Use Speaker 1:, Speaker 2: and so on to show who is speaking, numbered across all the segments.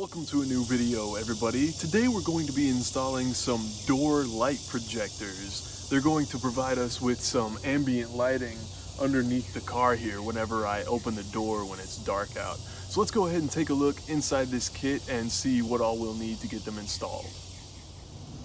Speaker 1: Welcome to a new video, everybody. Today we're going to be installing some door light projectors. They're going to provide us with some ambient lighting underneath the car here whenever I open the door when it's dark out. So let's go ahead and take a look inside this kit and see what all we'll need to get them installed.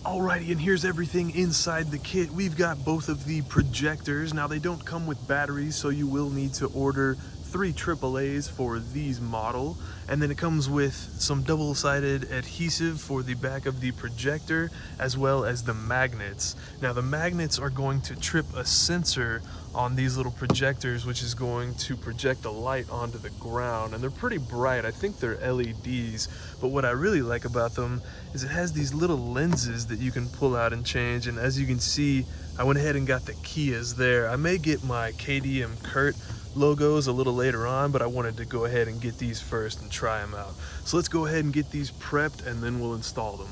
Speaker 1: Alrighty, and here's everything inside the kit. We've got both of the projectors. Now they don't come with batteries, so you will need to order 3 AAAs for these model, and then it comes with some double-sided adhesive for the back of the projector as well as the magnets. Now the magnets are going to trip a sensor on these little projectors, which is going to project a light onto the ground, and they're pretty bright. I think they're LEDs, but what I really like about them is it has these little lenses that you can pull out and change, and as you can see, I went ahead and got the Kias there. I may get my KDM Kurt logos a little later on, but I wanted to go ahead and get these first and try them out. So let's go ahead and get these prepped and then we'll install them.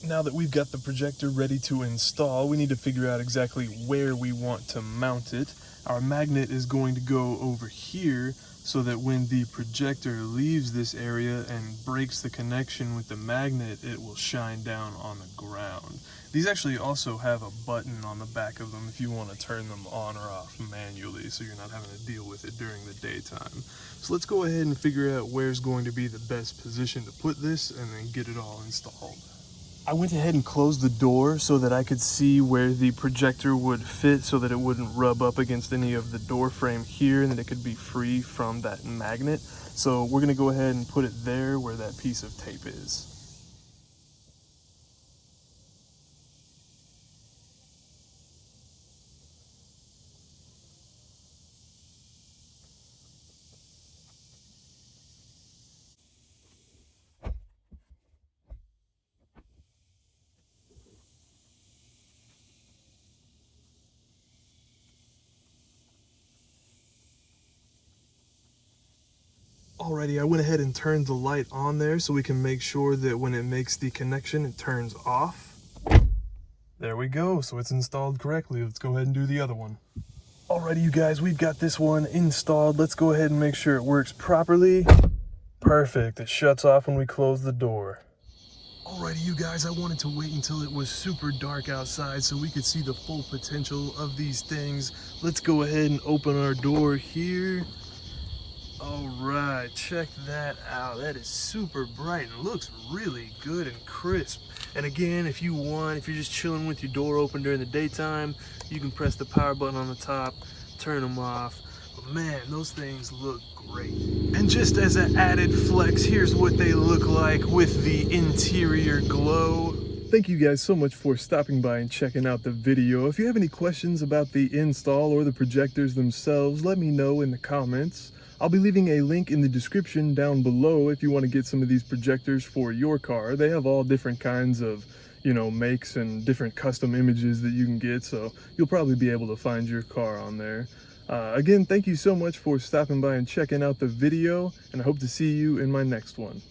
Speaker 1: Now that we've got the projector ready to install, we need to figure out exactly where we want to mount it. Our magnet is going to go over here so that when the projector leaves this area and breaks the connection with the magnet, it will shine down on the ground. These actually also have a button on the back of them if you want to turn them on or off manually, so you're not having to deal with it during the daytime. So let's go ahead and figure out where's going to be the best position to put this and then get it all installed. I went ahead and closed the door so that I could see where the projector would fit so that it wouldn't rub up against any of the door frame here and that it could be free from that magnet. So we're going to go ahead and put it there where that piece of tape is. Alrighty, I went ahead and turned the light on there so we can make sure that when it makes the connection, it turns off. There we go, so it's installed correctly. Let's go ahead and do the other one. Alrighty, you guys, we've got this one installed. Let's go ahead and make sure it works properly. Perfect, it shuts off when we close the door. Alrighty, you guys, I wanted to wait until it was super dark outside so we could see the full potential of these things. Let's go ahead and open our door here. Alright, check that out. That is super bright and looks really good and crisp. And again, if you're just chilling with your door open during the daytime, you can press the power button on the top, turn them off. But man, those things look great. And just as an added flex, here's what they look like with the interior glow. Thank you guys so much for stopping by and checking out the video. If you have any questions about the install or the projectors themselves, let me know in the comments. I'll be leaving a link in the description down below if you want to get some of these projectors for your car. They have all different kinds of, makes and different custom images that you can get, so you'll probably be able to find your car on there. Again, thank you so much for stopping by and checking out the video, and I hope to see you in my next one.